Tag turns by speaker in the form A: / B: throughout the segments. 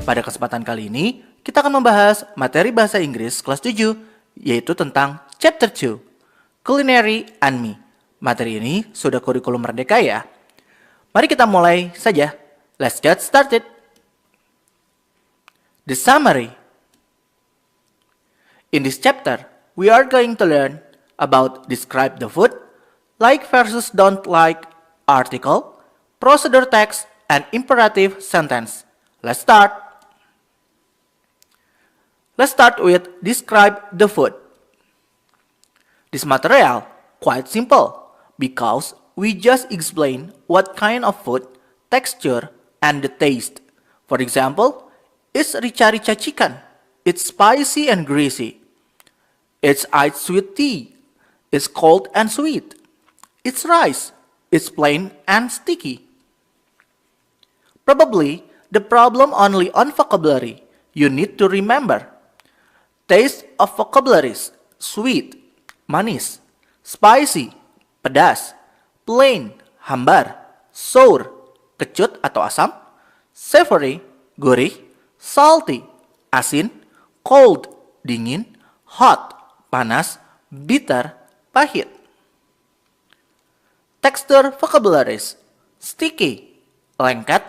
A: Pada kesempatan kali ini, kita akan membahas materi bahasa Inggris kelas 7, yaitu tentang Chapter 2, Culinary and Me. Materi ini sudah kurikulum merdeka ya. Mari kita mulai saja. Let's get started. The summary. In this chapter, we are going to learn about describe the food, like versus don't like, article, procedure text, and imperative sentence. Let's start. Let's start with describe the food. This material quite simple because we just explain what kind of food, texture, and the taste. For example, it's rica-rica chicken. It's spicy and greasy. It's iced sweet tea. It's cold and sweet. It's rice. It's plain and sticky. Probably the problem only on vocabulary. You need to remember. Taste of vocabularies: sweet, manis, spicy, pedas, plain, hambar, sour, kecut atau asam, savory, gurih, salty, asin, cold, dingin, hot, panas, bitter, pahit. Texture vocabularies: sticky, lengket,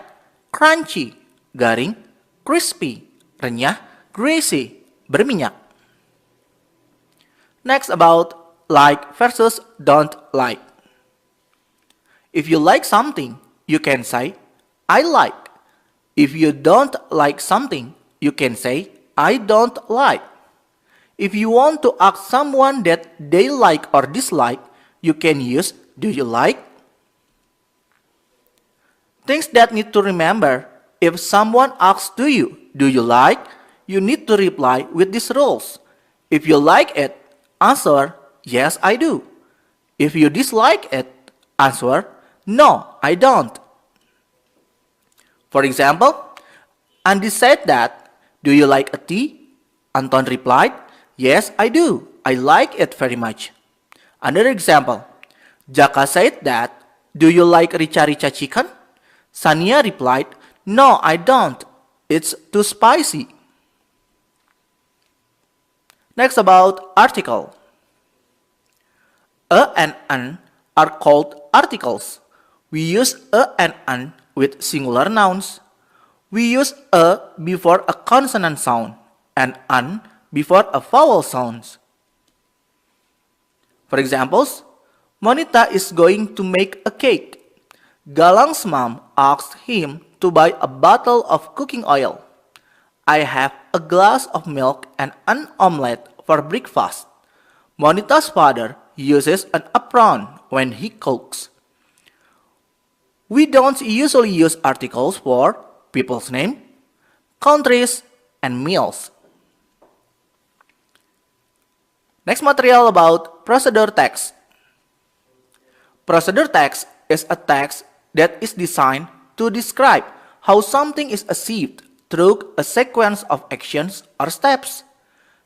A: crunchy, garing, crispy, renyah, greasy, berminyak. Next about like versus don't like. If you like something, you can say, I like. If you don't like something, you can say, I don't like. If you want to ask someone that they like or dislike, you can use, do you like? Things that need to remember: if someone asks do you like? You need to reply with these rules. If you like it, answer, yes I do. If you dislike it, answer, no I don't. For example, Andy said that, do you like a tea? Anton replied, yes I do. I like it very much. Another example, Jaka said that, do you like rica-rica chicken? Sania replied, no I don't. It's too spicy. Next about article. A and an are called articles. We use a and an with singular nouns. We use a before a consonant sound and an before a vowel sound. For examples, Monita is going to make a cake. Galang's mom asked him to buy a bottle of cooking oil. I have a glass of milk and an omelette for breakfast. Monita's father uses an apron when he cooks. We don't usually use articles for people's name, countries, and meals. Next material about procedure text. Procedure text is a text that is designed to describe how something is achieved through a sequence of actions or steps.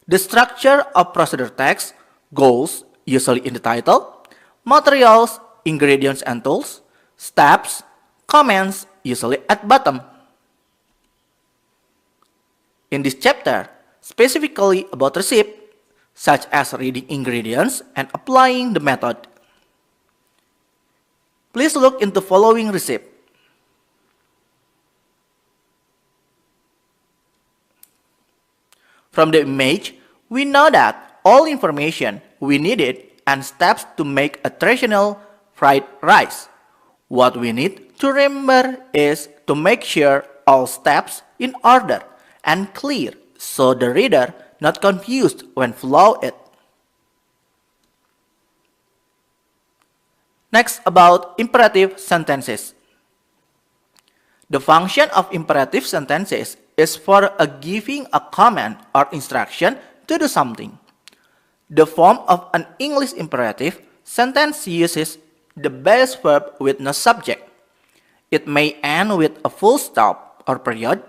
A: The structure of procedure text: goals, usually in the title, materials, ingredients and tools, steps, comments, usually at bottom. In this chapter, specifically about recipe, such as reading ingredients and applying the method. Please look into following recipe. From the image, we know that all information we needed and steps to make a traditional fried rice. What we need to remember is to make sure all steps in order and clear so the reader not confused when follow it. Next about imperative sentences. The function of imperative sentences is for giving a command or instruction to do something. The form of an English imperative sentence uses the base verb with no subject. It may end with a full stop or period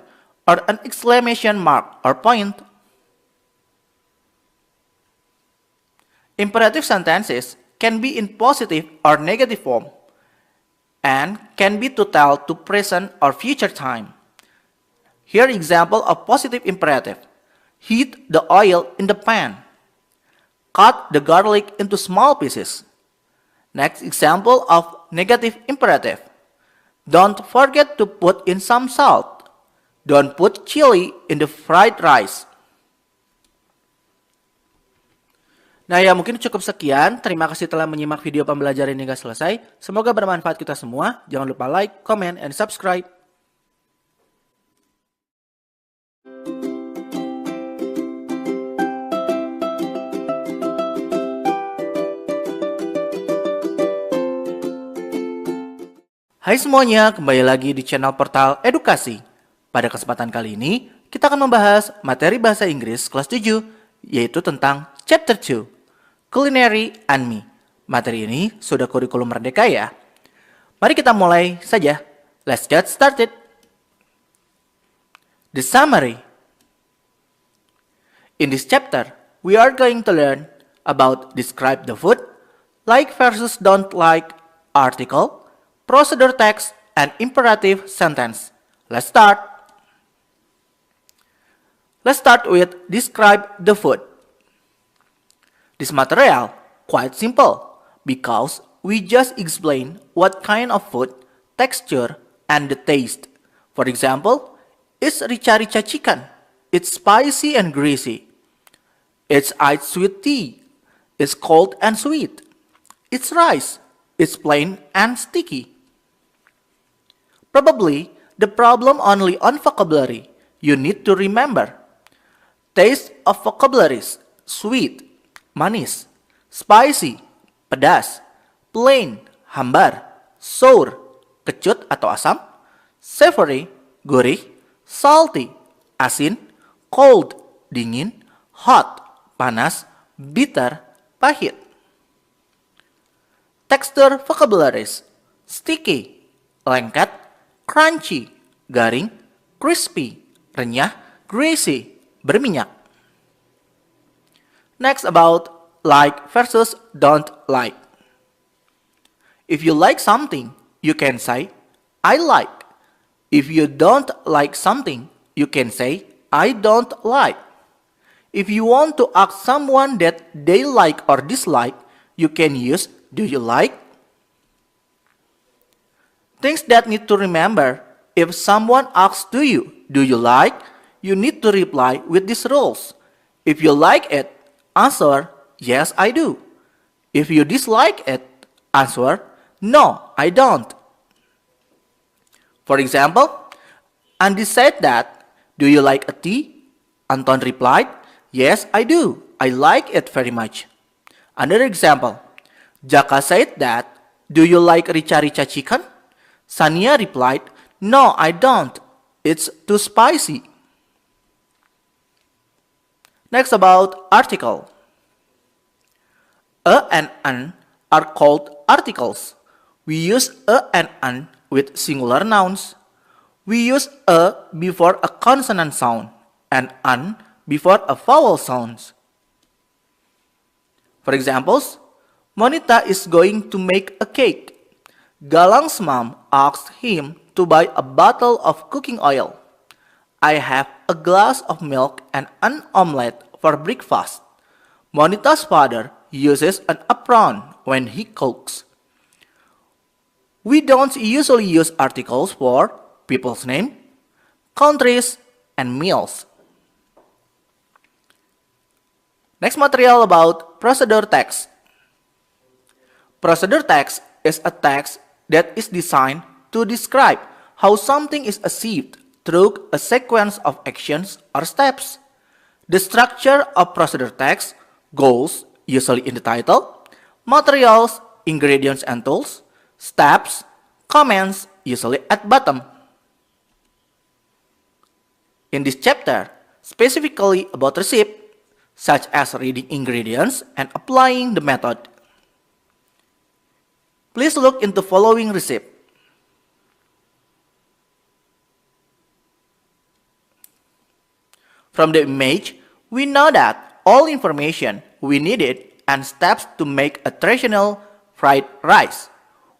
A: or an exclamation mark or point. Imperative sentences can be in positive or negative form and can be to tell to present or future time. Here example of positive imperative. Heat the oil in the pan. Cut the garlic into small pieces. Next example of negative imperative. Don't forget to put in some salt. Don't put chili in the fried rice. Nah ya mungkin cukup sekian. Terima kasih telah menyimak video pembelajaran hingga selesai. Semoga bermanfaat kita semua. Jangan lupa like, comment, and subscribe. Hai semuanya, kembali lagi di channel Portal Edukasi. Pada kesempatan kali ini, kita akan membahas materi bahasa Inggris kelas 7, yaitu tentang Chapter 2, Culinary and Me. Materi ini sudah kurikulum merdeka ya. Mari kita mulai saja. Let's get started. The summary. In this chapter, we are going to learn about describe the food, like versus don't like, article, procedure text, and imperative sentence. Let's start. Let's start with describe the food. This material quite simple because we just explain what kind of food, texture, and the taste. For example, it's rica-rica chicken. It's spicy and greasy. It's iced sweet tea. It's cold and sweet. It's rice. It's plain and sticky. Probably, the problem only on vocabulary. You need to remember. Taste of vocabularies, sweet, manis, spicy, pedas, plain, hambar, sour, kecut atau asam, savory, gurih, salty, asin, cold, dingin, hot, panas, bitter, pahit. Texture vocabularies, sticky, lengket, crunchy, garing, crispy, renyah, greasy, berminyak. Next about like versus don't like. If you like something, you can say, I like. If you don't like something, you can say, I don't like. If you want to ask someone that they like or dislike, you can use, do you like? Things that need to remember, if someone asks do you like? You need to reply with these rules. If you like it, answer, yes I do. If you dislike it, answer, no I don't. For example, Andy said that, do you like a tea? Anton replied, yes I do. I like it very much. Another example, Jaka said that, do you like rica-rica chicken? Sania replied, no, I don't. It's too spicy. Next about article. A and an are called articles. We use a and an with singular nouns. We use a before a consonant sound and an before a vowel sound. For examples, Monita is going to make a cake. Galang's mom asked him to buy a bottle of cooking oil. I have a glass of milk and an omelette for breakfast. Monita's father uses an apron when he cooks. We don't usually use articles for people's name, countries, and meals. Next material about procedure text. Procedure text is a text that is designed to describe how something is achieved through a sequence of actions or steps. The structure of procedure text goes usually in the title, materials, ingredients and tools, steps, comments usually at bottom. In this chapter, specifically about recipe, such as reading ingredients and applying the method. Please look into following receipt. From the image, we know that all information we needed and steps to make a traditional fried rice.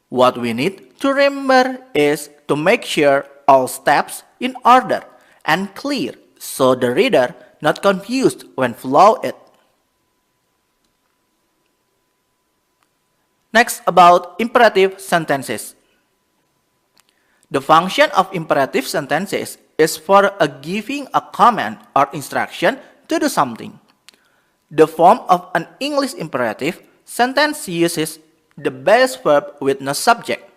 A: What we need to remember is to make sure all steps in order and clear so the reader not confused when follow it. Next, about imperative sentences. The function of imperative sentences is for giving a command or instruction to do something. The form of an English imperative sentence uses the base verb with no subject.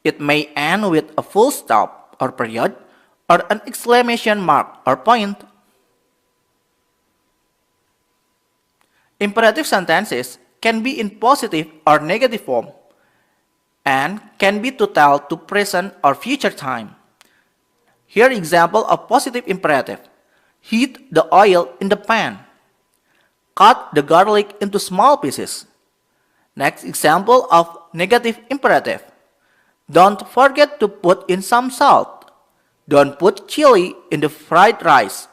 A: It may end with a full stop or period or an exclamation mark or point. Imperative sentences can be in positive or negative form and can be to tell to present or future time. Here example of positive imperative. Heat the oil in the pan. Cut the garlic into small pieces. Next example of negative imperative. Don't forget to put in some salt. Don't put chili in the fried rice.